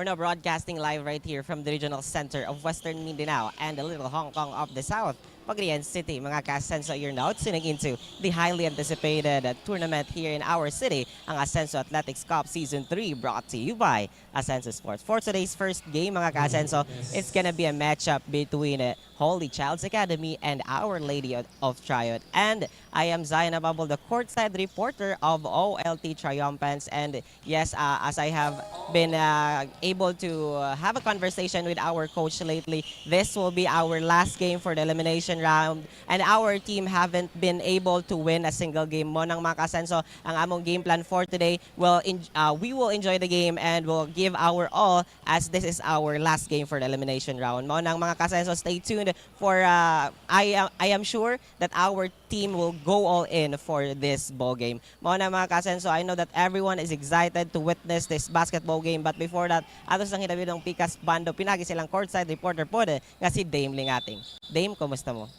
now broadcasting live right here from the regional center of Western Mindanao and the little Hong Kong of the South, Cagayan City. Mga ka-Asenso, you're now tuning into the highly anticipated tournament here in our city, ang Asenso Athletics Cup Season 3, brought to you by Asenso Sports. For today's first game, mga ka-Asenso, it's gonna be a matchup between Holy Child's Academy and Our Lady of Triumph. And I am Zion Ababol, the courtside reporter of OLT Triumphants. And yes, as I have been able to have a conversation with our coach lately, this will be our last game for the elimination round. And our team haven't been able to win a single game. Mo nang mga ka-Asenso, ang among game plan for today, we will enjoy the game and will give our all as this is our last game for the elimination round. Mo nang mga ka-Asenso, stay tuned for I am sure that our team will go all in for this ball game. Mo nang mga ka-Asenso, I know that everyone is excited to witness this basketball game, but before that, atos lang hinabi ng Pikas Bando, pinagi silang courtside reporter po nga si Dame Lingating. Dame, kumusta mo?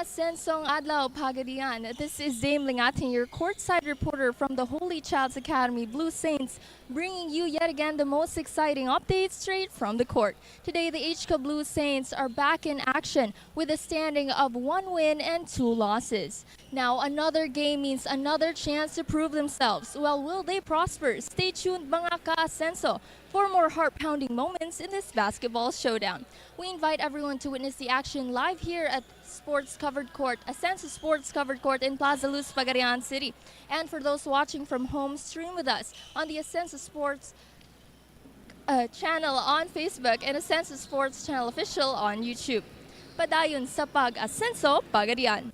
Asensong Adlaw Pagadian. This is Dame Lingating, your courtside reporter from the Holy Child's Academy Blue Saints, bringing you yet again the most exciting updates straight from the court. Today, the HCA Blue Saints are back in action with a standing of 1 win and 2 losses. Now, another game means another chance to prove themselves. Well, will they prosper? Stay tuned, mga ka-Asenso, for more heart-pounding moments in this basketball showdown. We invite everyone to witness the action live here at Sports Covered Court, Asenso Sports Covered Court in Plaza Luz, Cagayan City. And for those watching from home, stream with us on the Asenso Sports channel on Facebook and Asenso Sports channel official on YouTube. Padayon sa Pag-Asenso, Pagadian.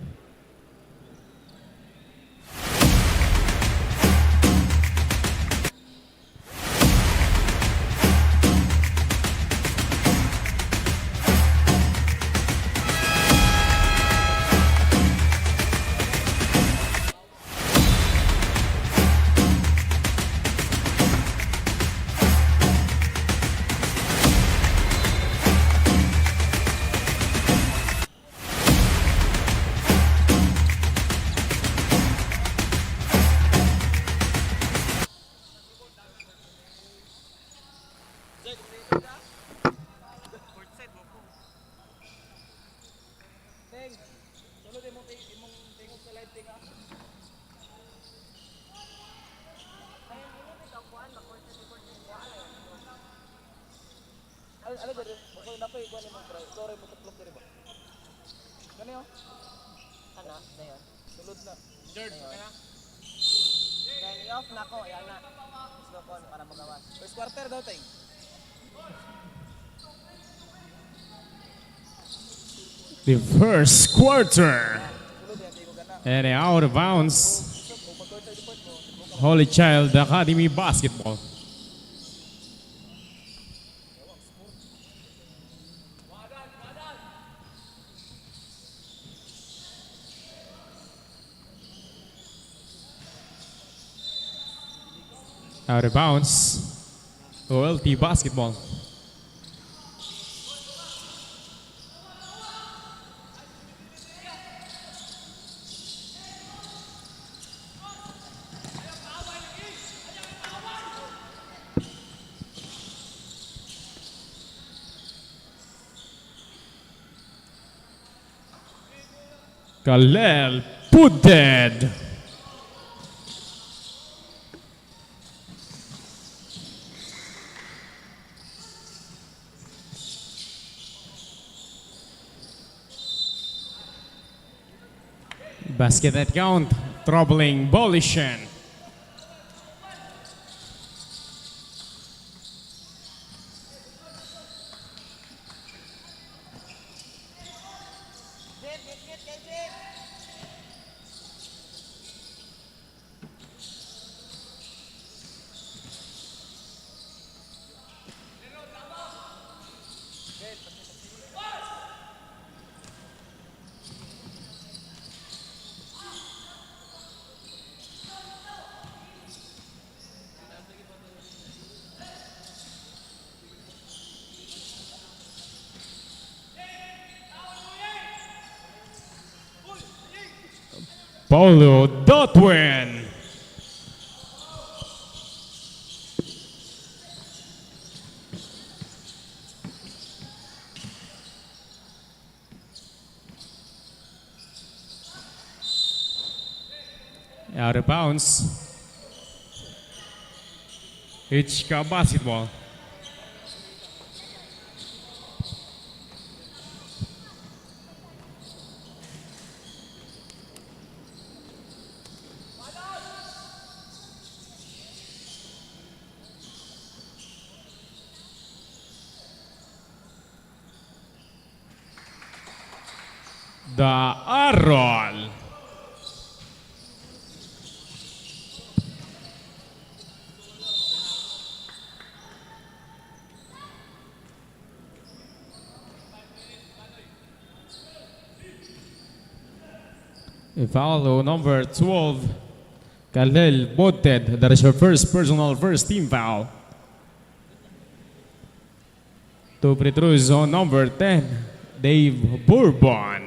Ano ba rin? Bako na pa ikuan mo bro. Sorry mo tuplok diri ba? Kani yo? Ana, dayon. Sulod na. Third kaya. Then i-off na ko, yan na. Let's go kon para magawas. First quarter daw tay. The first quarter. And out of bounds. Holy Child Academy basketball. Out of bounds. OLT basketball. Kalel Puted. Basket at count, troubling Bolishan. Paulo Dotwin. Out of bounds. HCA basketball. The Arroll. Follow number 12, Khalil Boted. That is your first personal first team foul. To free throw zone number 10, Dave Bourbon.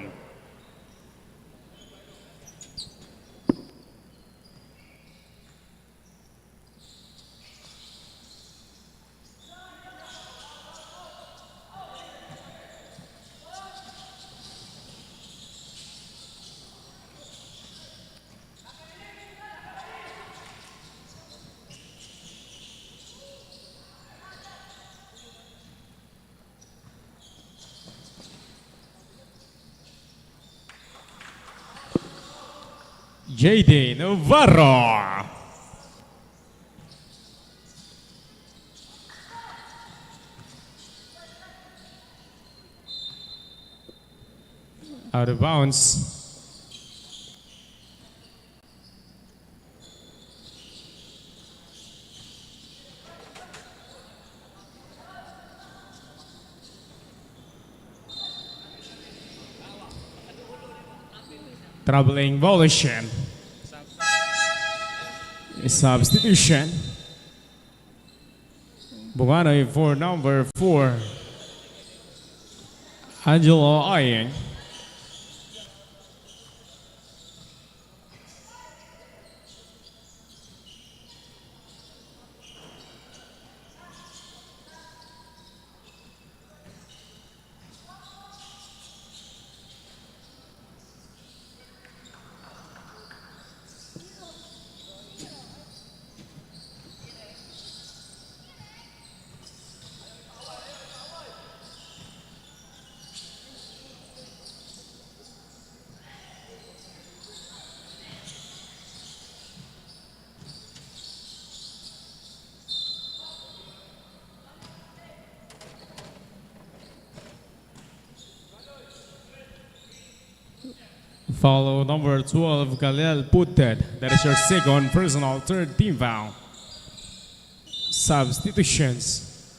JD Navarro. Out of bounds. Troubling violation. Substitution. Bugano for number 4. Angelo Ayeng. Follow number 12, Khalil Puted. That is your second personal third team foul. Substitutions.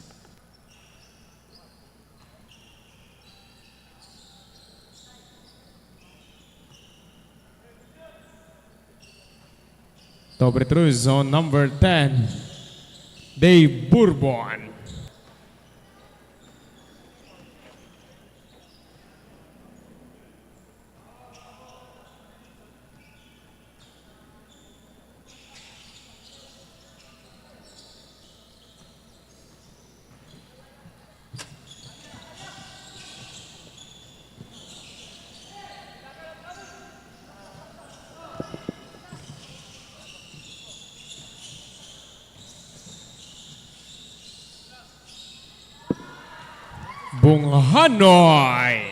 Top through zone number 10, Dave Bourbon. Bung Hanoy.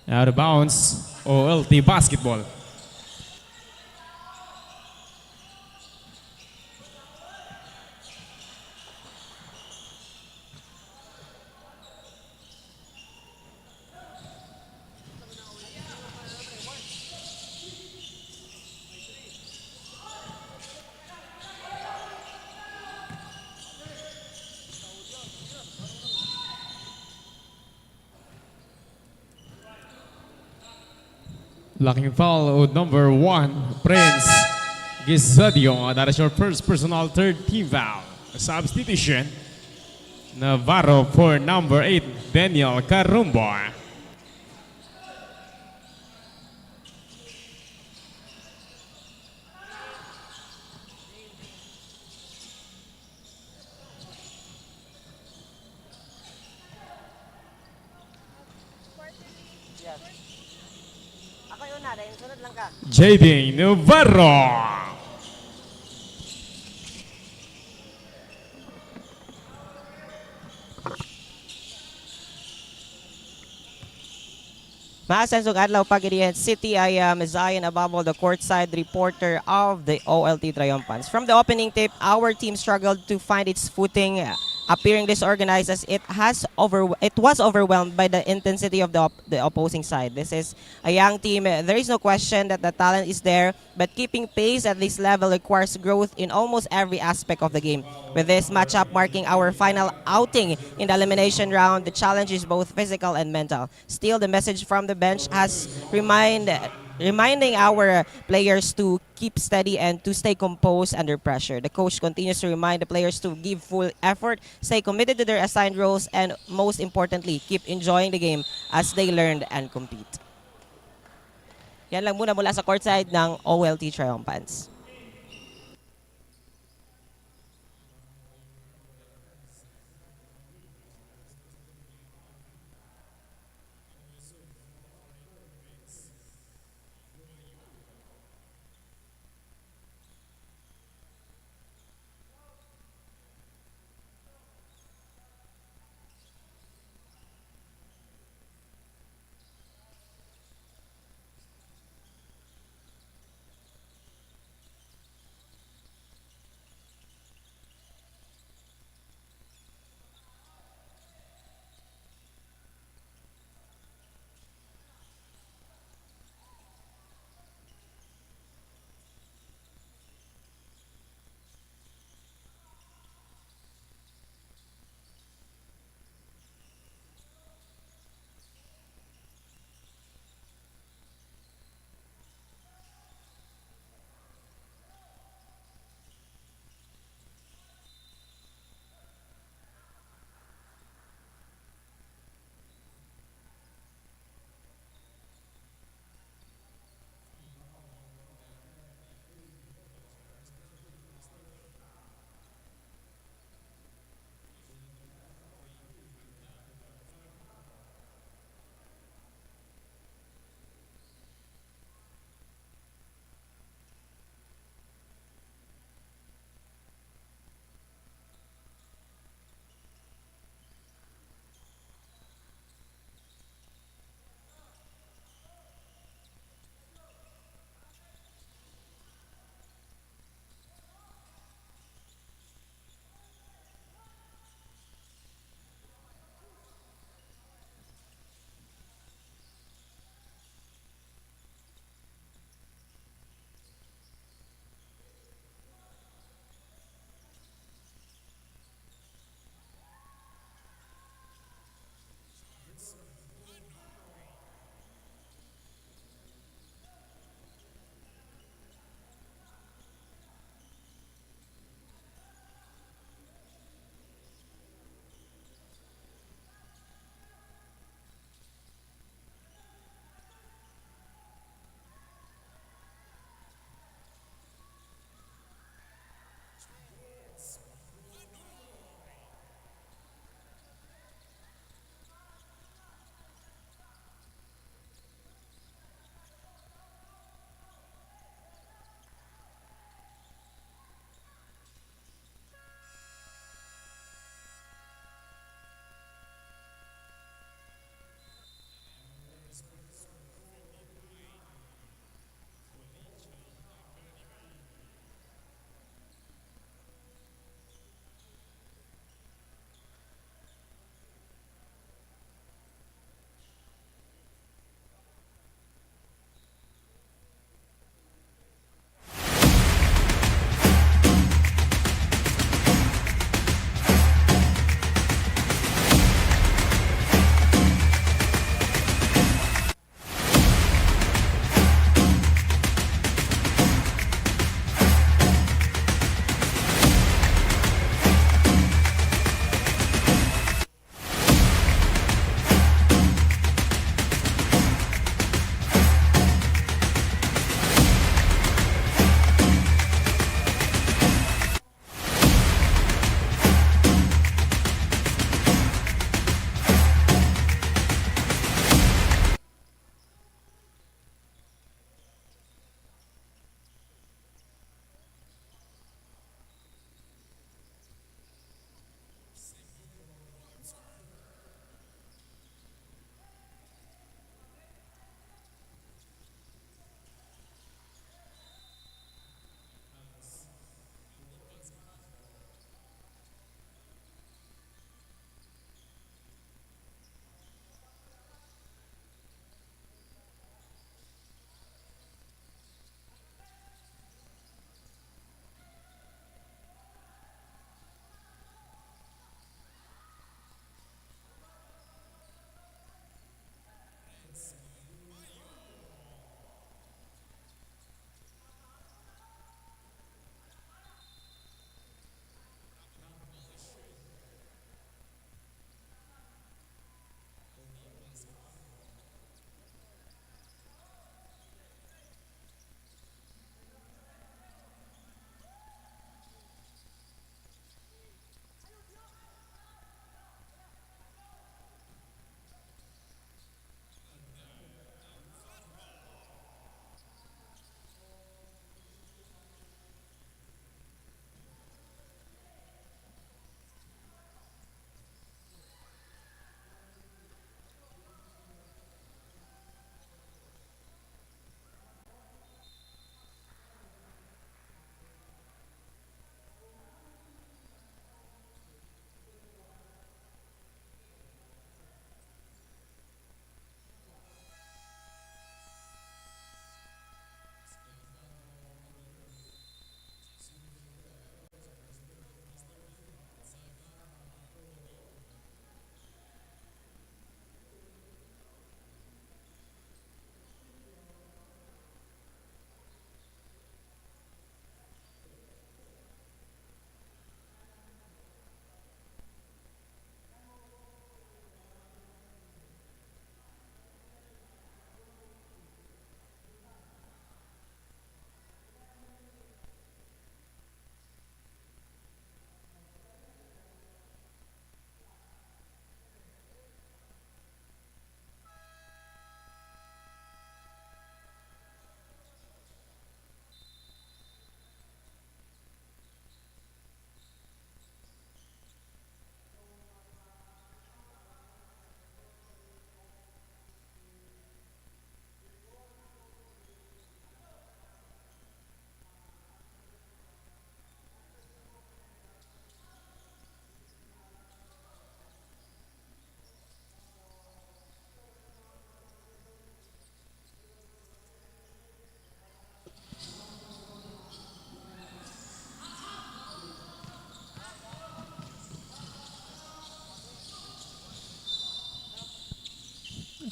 Out of bounds, OLT basketball. Locking foul with number 1, Prince Gizadio. That is your first personal third team foul. Substitution, Navarro for number 8, Daniel Carumbo. Yes. Ako yung una, dahil sunod lang ka. JB Navarro. Maasenso adlaw pagirian City. I am Zion Ababol, the courtside reporter of the OLT Triumphants. From the opening tip, our team struggled to find its footing, appearing disorganized as it was overwhelmed by the intensity of the opposing side. This is a young team. There is no question that the talent is there, but keeping pace at this level requires growth in almost every aspect of the game. With this matchup marking our final outing in the elimination round, the challenge is both physical and mental. Still, the message from the bench has reminding our players to keep steady and to stay composed under pressure. The coach continues to remind the players to give full effort, stay committed to their assigned roles, and most importantly, keep enjoying the game as they learn and compete. Yan lang muna mula sa courtside ng OLT Triumphants.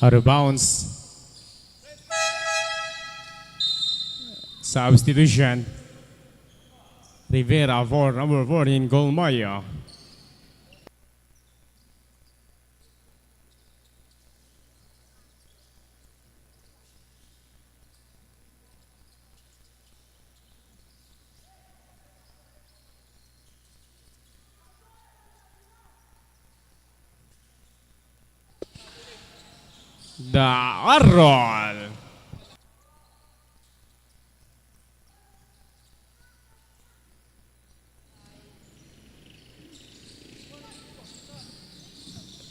Out of bounds. Substitution. Rivera for number 14, Golmaya. The Arroll.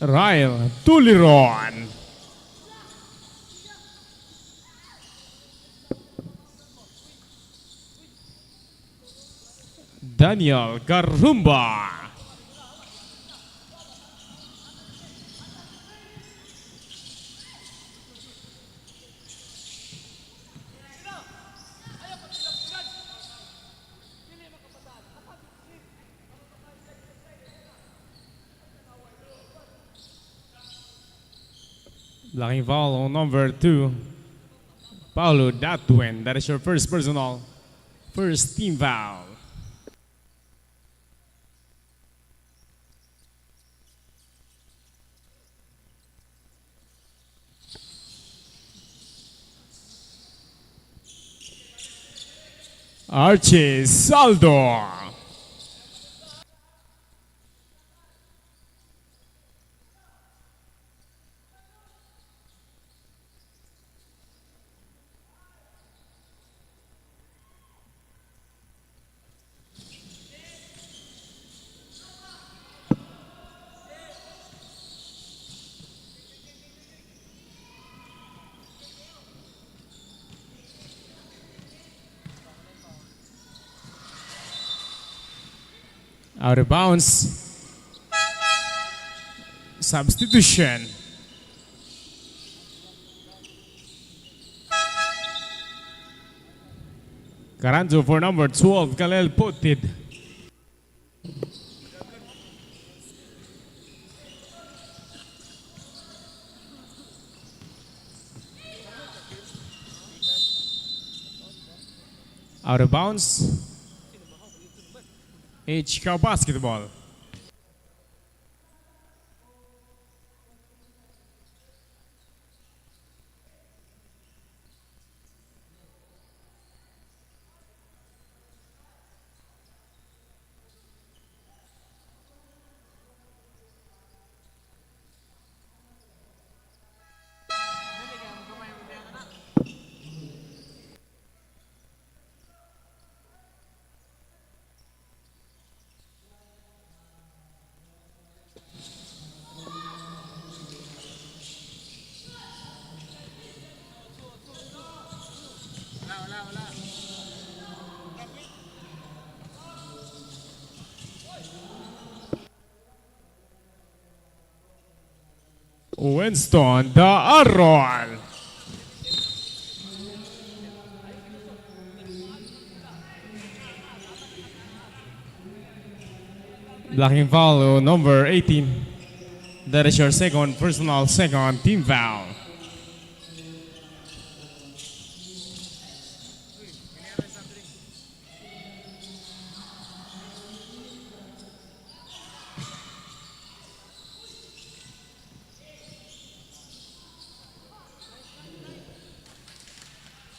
Ryle Tuliron. Daniel Garumba. Blocking foul on number 2, Paulo Datwin. That is your first personal, first team foul. Archie Saldo. Out of bounds. Substitution. Caranzo for number 12, Kalel Potid. Out of bounds. HCA basketball. Winston the Arroll. Blocking foul number 18. That is your second personal, second team foul.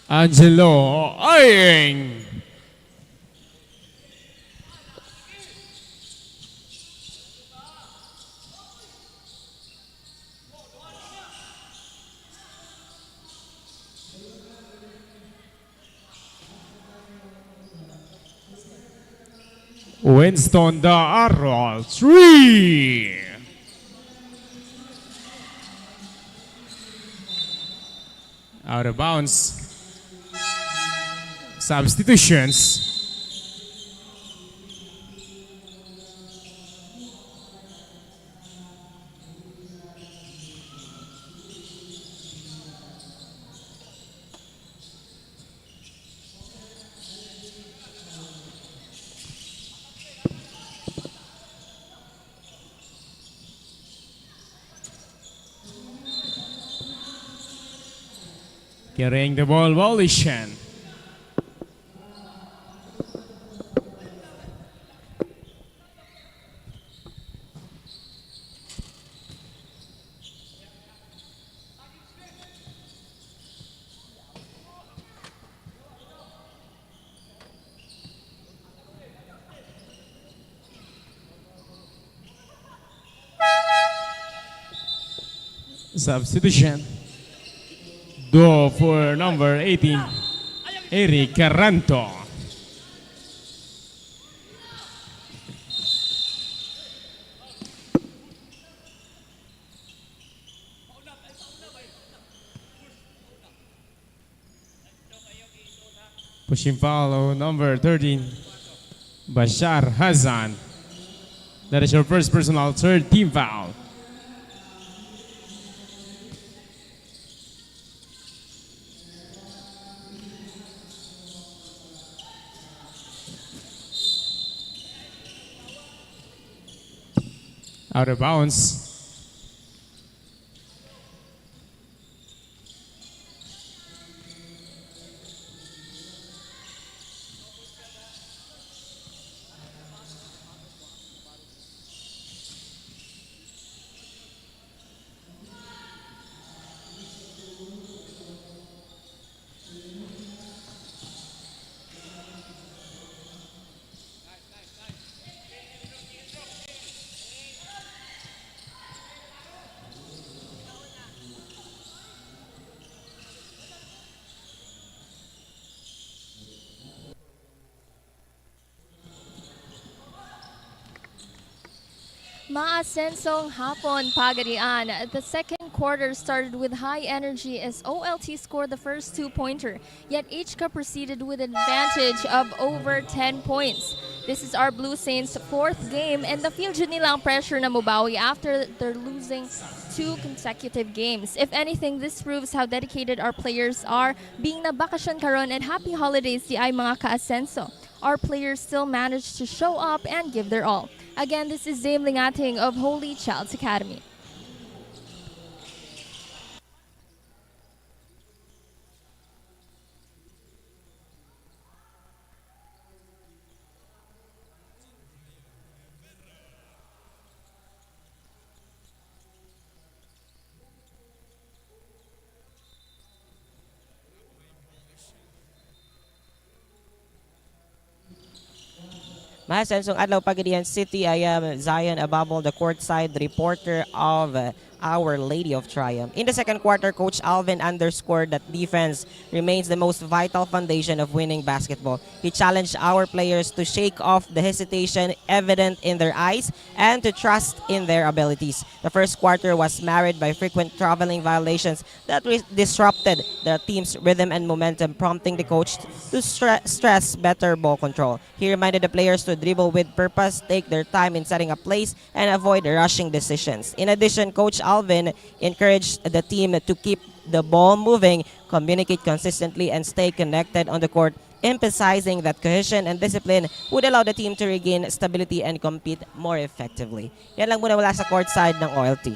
Angelo Aying. Winston the Arroll, 3. Out of bounds. Substitutions. Carrying the ball, Walishan. Substitution. Do for number 18, Eric Caranto. Pushing foul, number 13, Bashar Hazan. That is your first personal third team foul. Out of bounds. Maasensong hapon Pagadian. The second quarter started with high energy as OLT scored the first two-pointer, yet each cup proceeded with an advantage of over 10 points. This is our Blue Saints' fourth game and the feel nilang pressure na mubawi after they're losing 2 consecutive games. If anything, this proves how dedicated our players are. Being na bakasyon karon and happy holidays di ay mga ka-Asenso. Our players still managed to show up and give their all. Again, this is Dame Lingating of Holy Child's Academy. Mahasensong adlaw Pagadian City. I am Zion Ababol, the courtside reporter of Our Lady of Triumph. In the second quarter, Coach Alvin underscored that defense remains the most vital foundation of winning basketball. He challenged our players to shake off the hesitation evident in their eyes and to trust in their abilities. The first quarter was marred by frequent traveling violations that disrupted the team's rhythm and momentum, prompting the coach to stress better ball control. He reminded the players to dribble with purpose, take their time in setting up plays, and avoid rushing decisions. In addition, Coach Alvin encouraged the team to keep the ball moving, communicate consistently, and stay connected on the court, emphasizing that cohesion and discipline would allow the team to regain stability and compete more effectively. Yan lang muna wala sa court side ng OLT.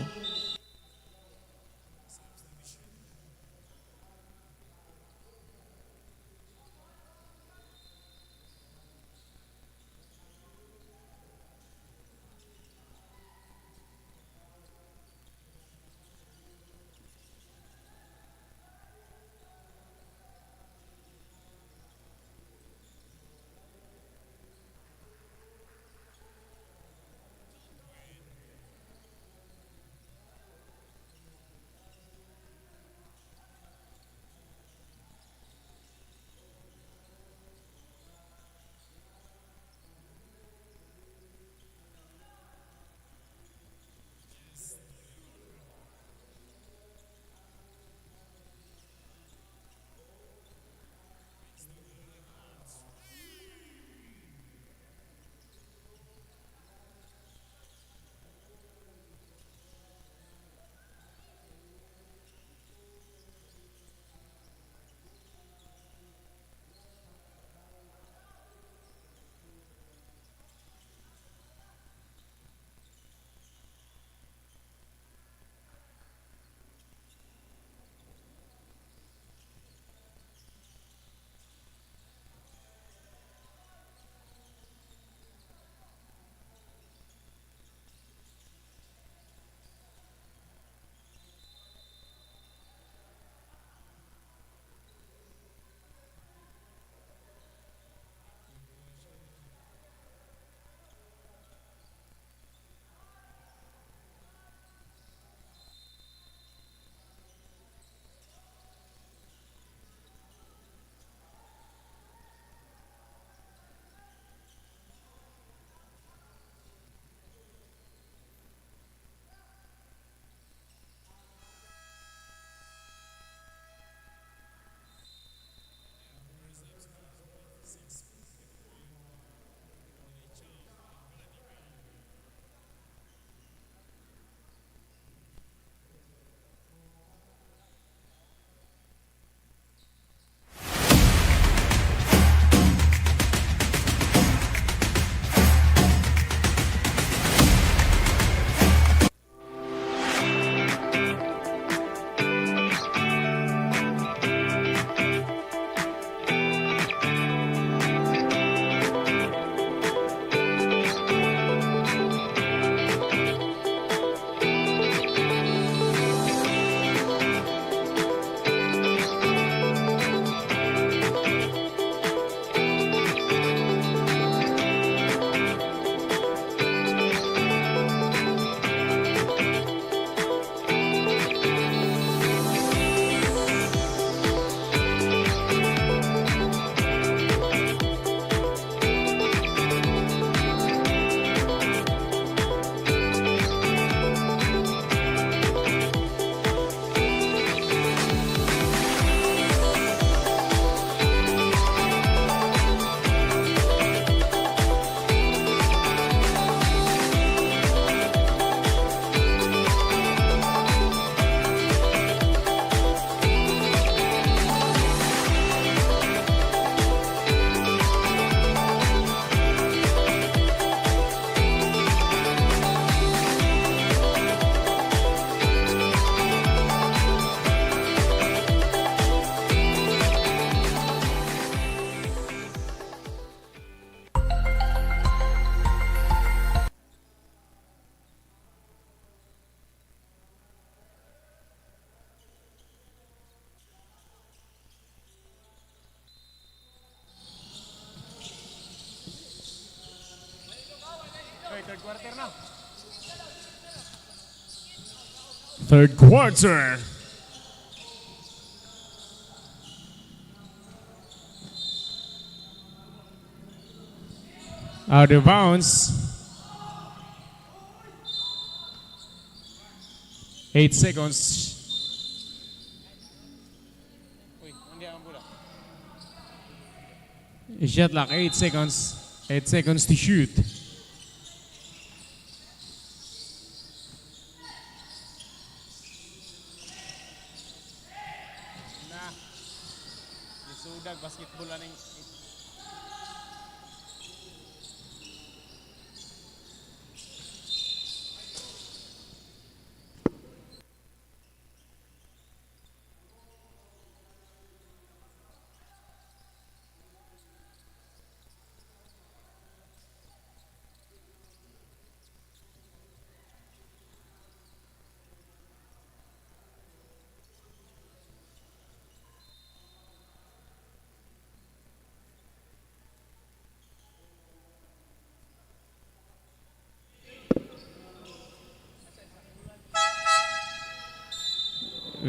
third quarter. Out of bounds. 8 seconds. Shot clock, 8 seconds. 8 seconds to shoot. Basketball aning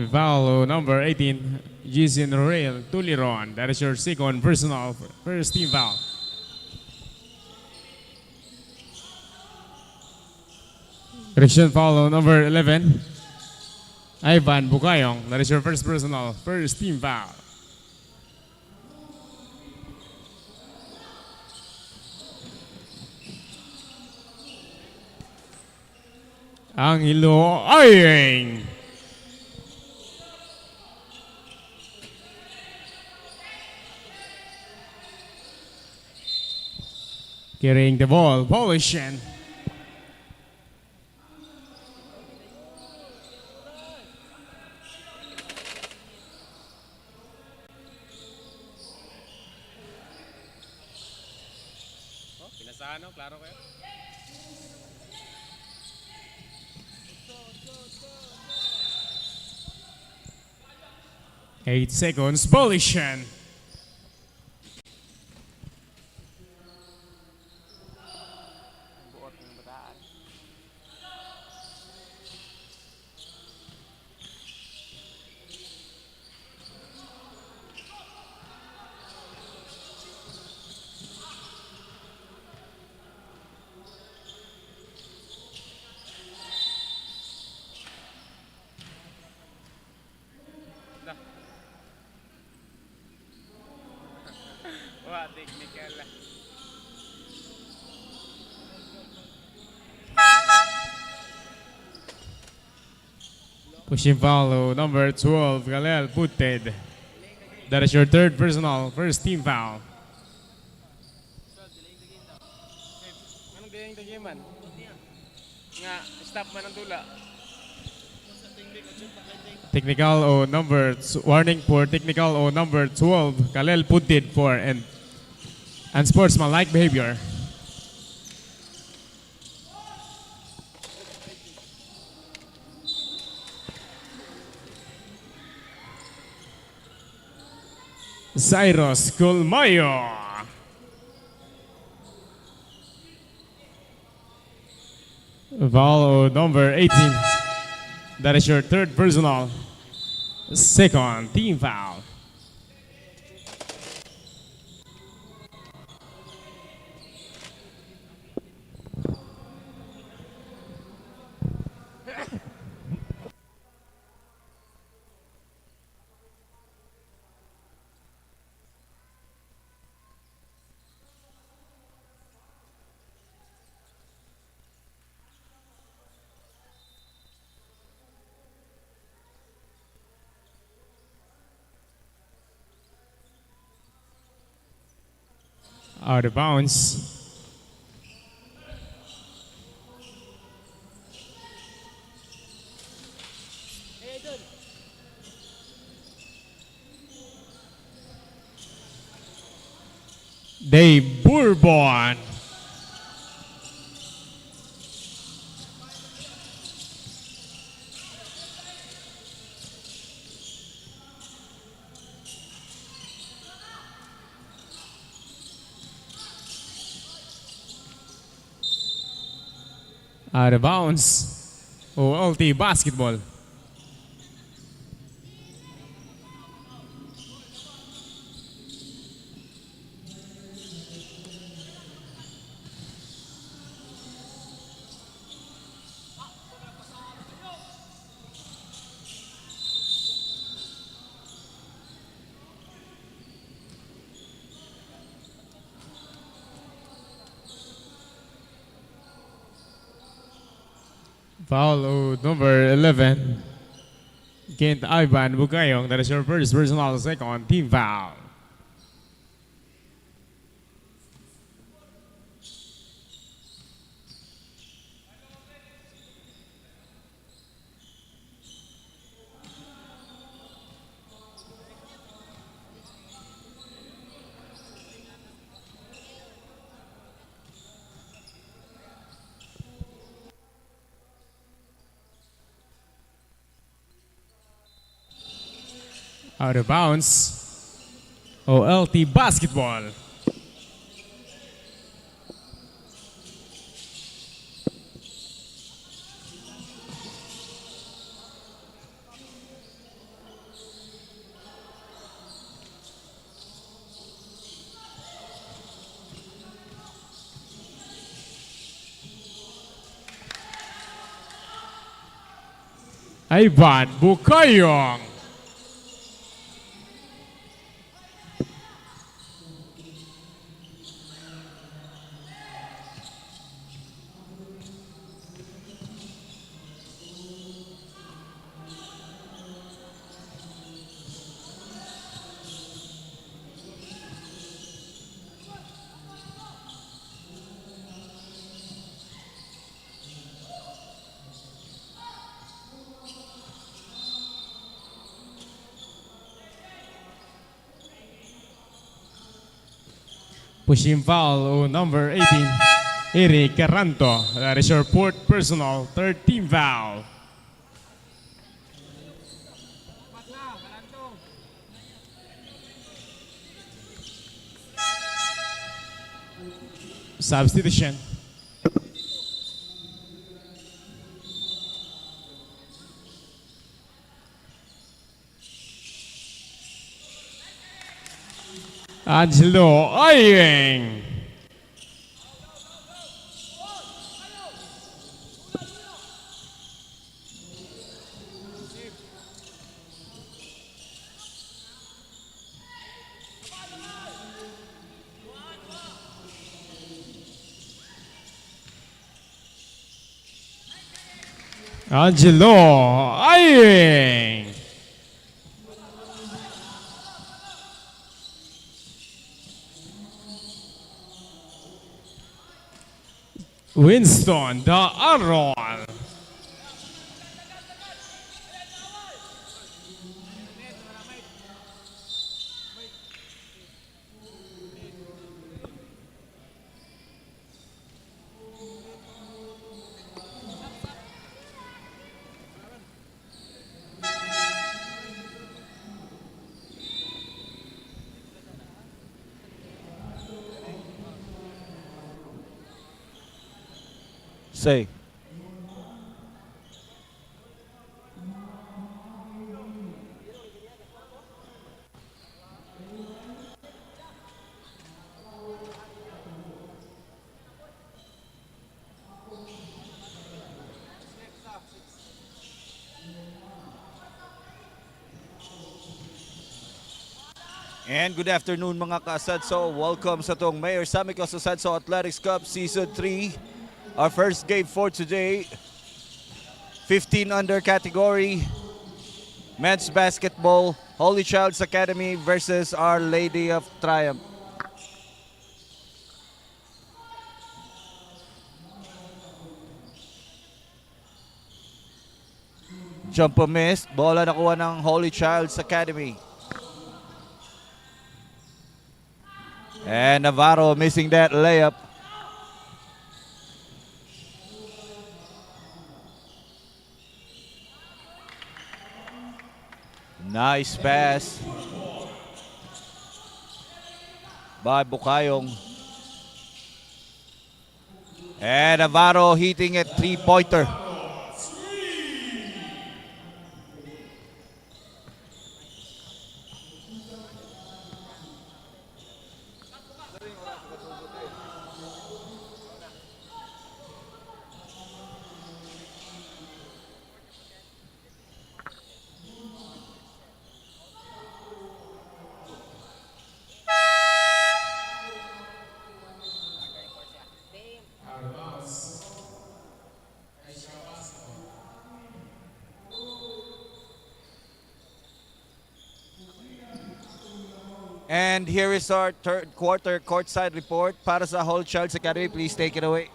Foul number 18, Jason Rail Tuliron. That is your second personal first team foul. Correction foul number 11, Ivan Bukayong. That is your first personal first team foul. Angelo Ayeng. Carrying the ball, Polishen. Pinasano, klaro kayo? 8 seconds, Polishen. Buot ng bataan. Wah, technical lah. Pushing foul number 12, Galel Puted. That is your third personal first team foul. Anong gayang tagiman? Nga, stop man ang tula. Technical o number, warning for technical o number 12, Galel Puted for and sportsmanlike behavior. Cyrus Colmayo. Foul number 18. That is your third personal second team foul. Out of bounds. Dave Bourbon. Out of bounds. OLT basketball. Foul number 11. Kent Ivan Bugayong, that is your first personal second team foul. Out of bounds. OLT basketball. Ivan Bukayong. Pushing foul number 18, Eric Caranto. That is your fourth personal, third team foul. Substitution. Angelo Ayeng. Angelo Ayeng. Winston the Arrow. Say. And good afternoon mga ka-Asenso. Welcome sa itong Mayor Samicos Asenso Athletics Cup Season 3. Our first game for today, 15 under category, men's basketball, Holy Child's Academy versus Our Lady of Triumph. Jump missed, bola nakuha ng Holy Child's Academy. And Navarro missing that layup. Nice pass by Bukayong. And Navarro hitting a three-pointer. And here is our third quarter courtside report para sa Holy Child's Academy. Please take it away.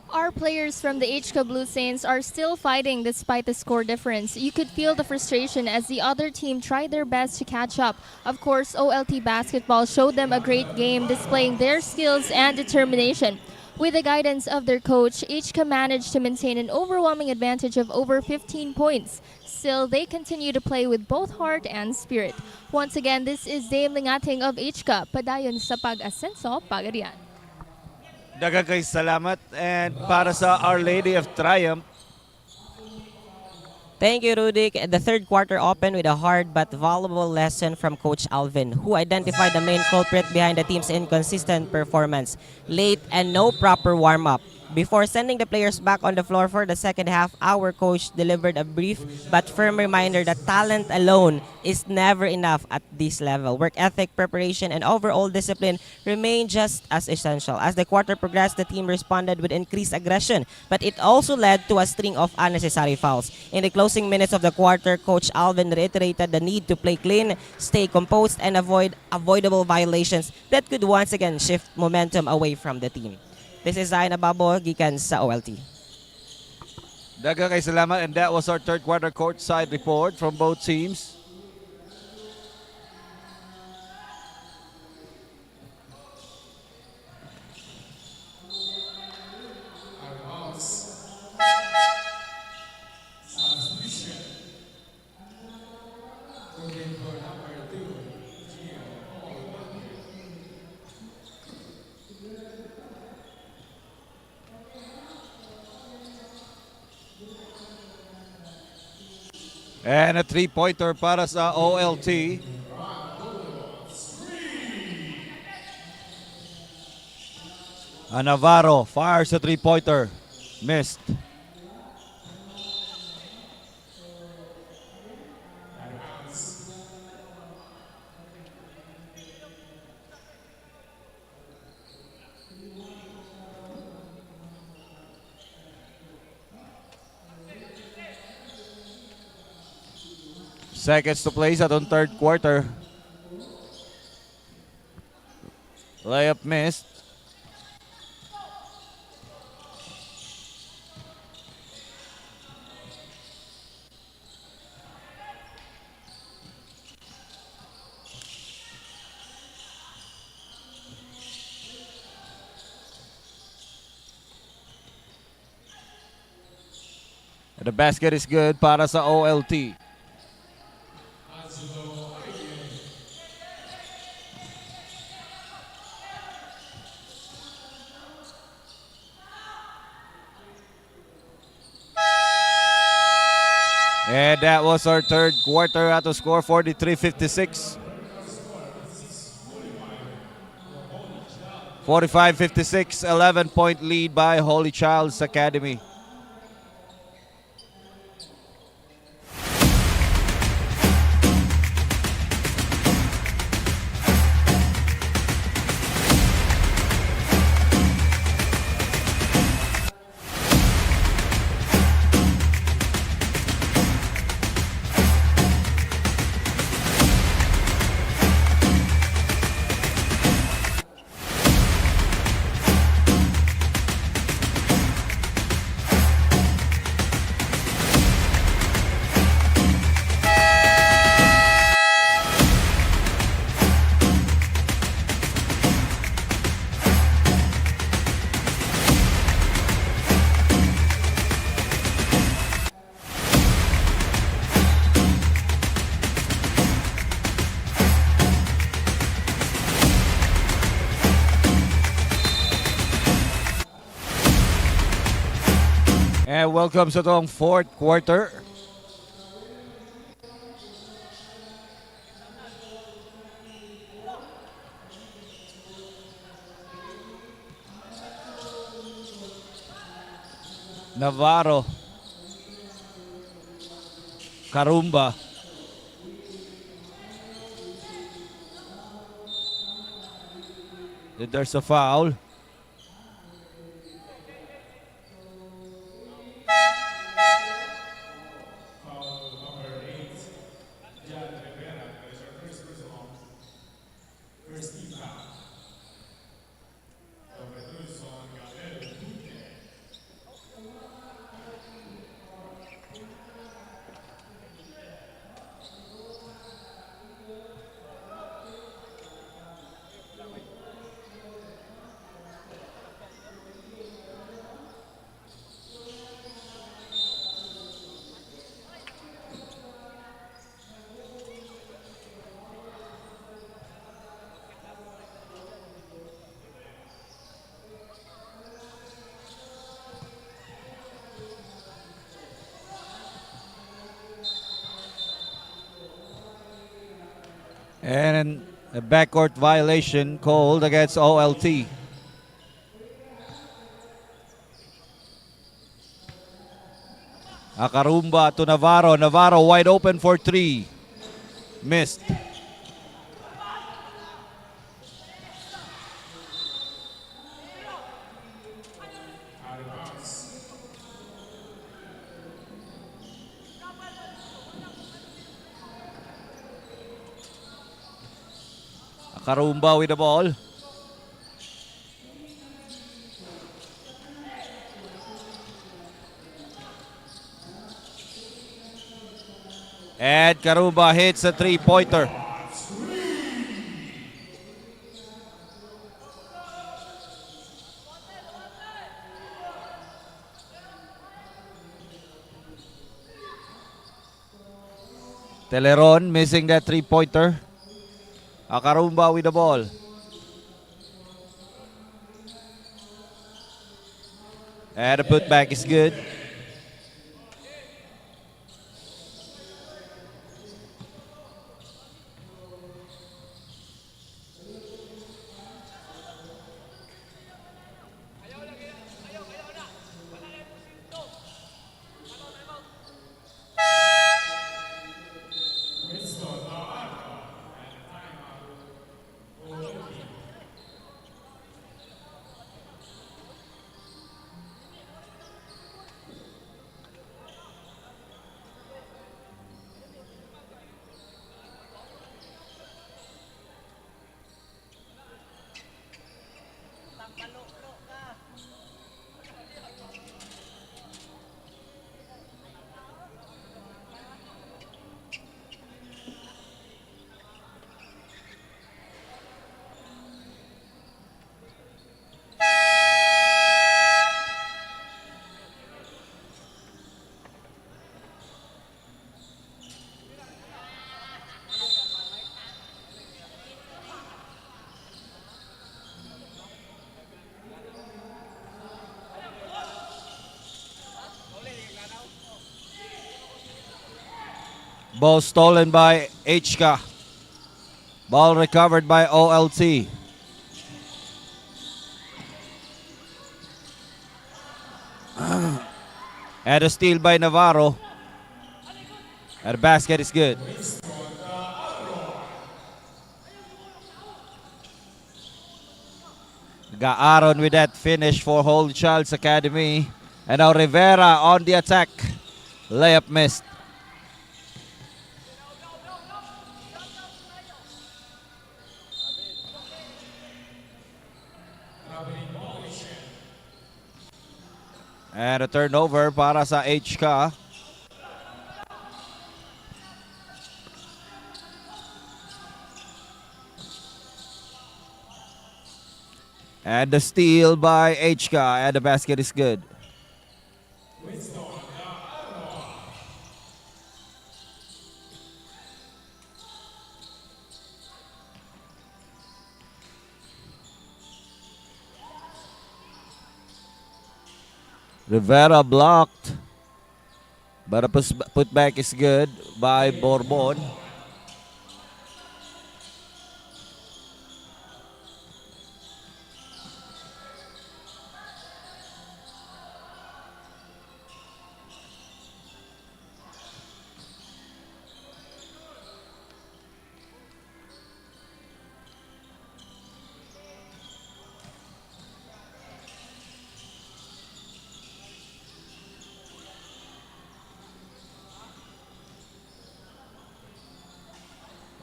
Our players from the HCA Blue Saints are still fighting despite the score difference. You could feel the frustration as the other team tried their best to catch up. Of course, OLT basketball showed them a great game, displaying their skills and determination. With the guidance of their coach, HCA managed to maintain an overwhelming advantage of over 15 points. Still, they continue to play with both heart and spirit. Once again, this is Dame Lingating of HCA, padayon sa Asenso, Pagadian. Daghang kay salamat. And para sa Our Lady of Triumph, Thank you, Rudik. The third quarter opened with a hard but valuable lesson from Coach Alvin, who identified the main culprit behind the team's inconsistent performance: late and no proper warm-up. Before sending the players back on the floor for the second half, our coach delivered a brief but firm reminder that talent alone is never enough at this level. Work ethic, preparation, and overall discipline remain just as essential. As the quarter progressed, the team responded with increased aggression, but it also led to a string of unnecessary fouls. In the closing minutes of the quarter, Coach Alvin reiterated the need to play clean, stay composed, and avoid avoidable violations that could once again shift momentum away from the team. This is Zayn Ababo, gikan sa OLT. daghang kay salamat. And that was our third quarter courtside report from both teams. And a three-pointer para sa OLT. Navarro fires a three-pointer. Missed. Seconds to play sa atong third quarter. Layup missed. And the basket is good para sa OLT. And that was our third quarter at the score 43-56. 45-56, 11-point lead by Holy Child's Academy. And welcome sa itong fourth quarter. Navarro. Karumba. There's a foul. And a backcourt violation called against OLT. Akarumba to Navarro. Navarro wide open for three. Missed. Akarumba with the ball. And Karumba hits a three-pointer. Teleron missing that three-pointer. Akarumba with the ball. And the putback is good. Ball stolen by HCA. Ball recovered by OLT. And a steal by Navarro. And the basket is good. Got Aaron with that finish for Holy Child's Academy. And now Rivera on the attack. Layup missed. And a turnover para sa HCA. And the steal by HCA, and the basket is good. Rivera blocked, but a putback is good by Bourbon.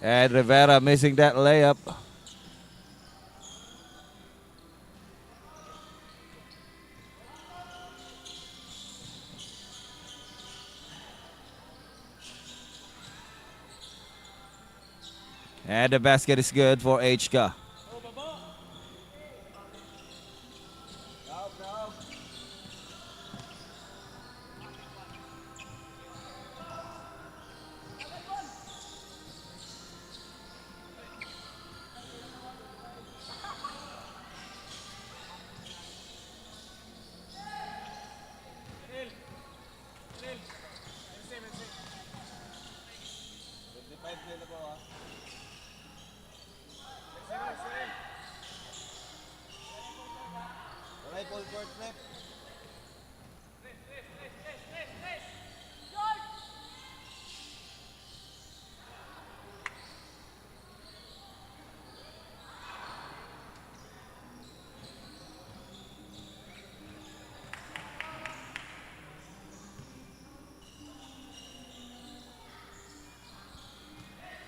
And Rivera missing that layup. And the basket is good for HCA.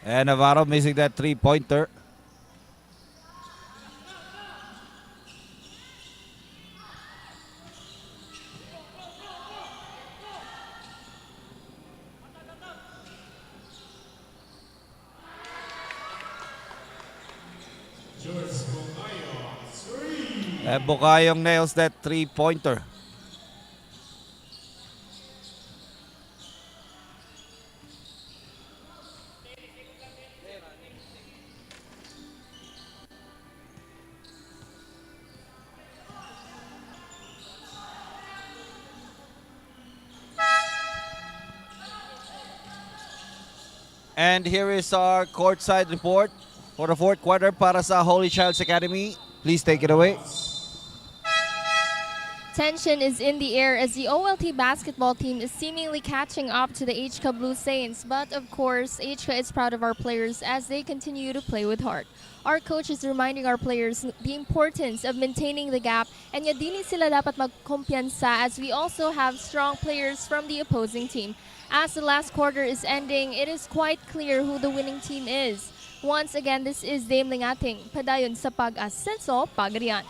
And Navarro missing that three-pointer. And Bukayong nails that three-pointer. And here is our courtside report for the fourth quarter para sa Holy Child's Academy. Please take it away. Tension is in the air as the OLT basketball team is seemingly catching up to the HCA Blue Saints. But of course, HCA is proud of our players as they continue to play with heart. Our coach is reminding our players the importance of maintaining the gap and nga dili sila dapat magkumpiyansa as we also have strong players from the opposing team. As the last quarter is ending, it is quite clear who the winning team is. Once again, this is Dame Lingating, padayon sa Asenso, Pagadian.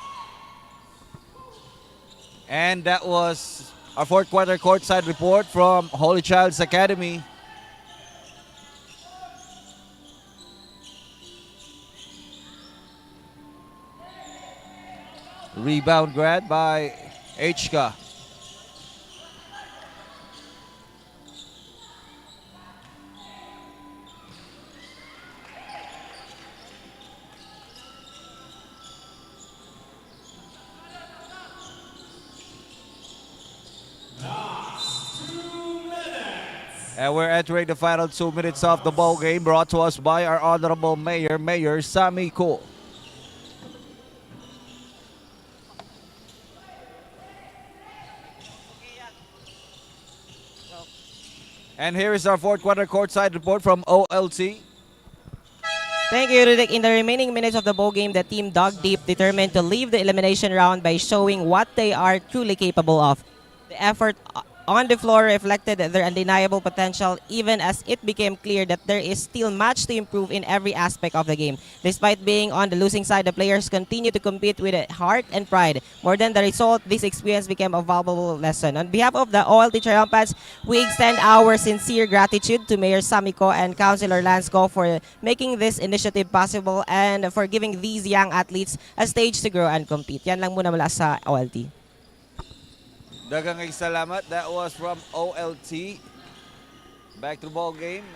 And that was our fourth quarter courtside report from Holy Child's Academy. Rebound grab by HCA. And we're entering the final 2 minutes of the ball game, brought to us by our Honorable Mayor, Mayor Sammy Ko. And here is our fourth quarter courtside report from OLT. Thank you, Rudik. In the remaining minutes of the bowl game, the team dug deep, determined to leave the elimination round by showing what they are truly capable of. The effort on the floor reflected their undeniable potential, even as it became clear that there is still much to improve in every aspect of the game. Despite being on the losing side, the players continue to compete with heart and pride. More than the result, this experience became a valuable lesson. On behalf of the OLT Triumphants, we extend our sincere gratitude to Mayor Samiko and Councilor Lansco for making this initiative possible and for giving these young athletes a stage to grow and compete. Yan lang muna mula sa OLT. Daghang salamat. That was from OLT. Back to the ball game.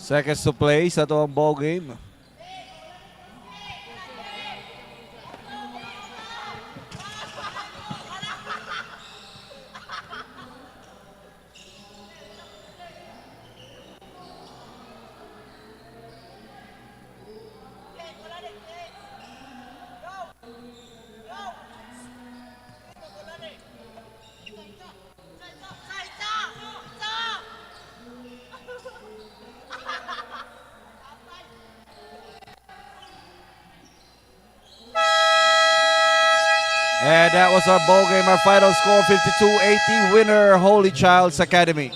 Seconds to play sa itong ball game. And that was our ball game. Our final score 52-80. Winner Holy Child's Academy.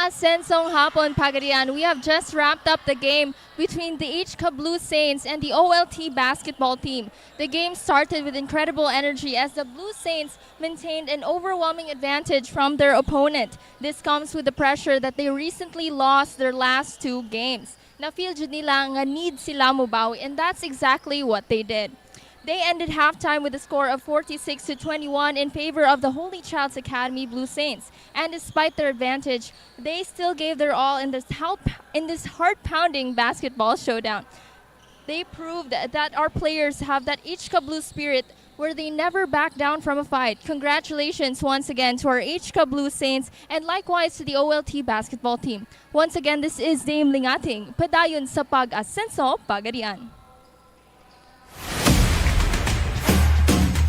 Asensong hapon, Pagadian. We have just wrapped up the game between the HCA Blue Saints and the OLT basketball team. The game started with incredible energy as the Blue Saints maintained an overwhelming advantage from their opponent. This comes with the pressure that they recently lost their last 2 games. Na-feel jud nila nga need sila mubawi, and that's exactly what they did. They ended halftime with a score of 46-21 in favor of the Holy Child's Academy Blue Saints. And despite their advantage, they still gave their all in this heart-pounding basketball showdown. They proved that our players have that HCA Blue spirit where they never back down from a fight. Congratulations once again to our HCA Blue Saints and likewise to the OLT basketball team. Once again, this is Dame Lingating, padayon sa Pag-Asenso, Pagadian.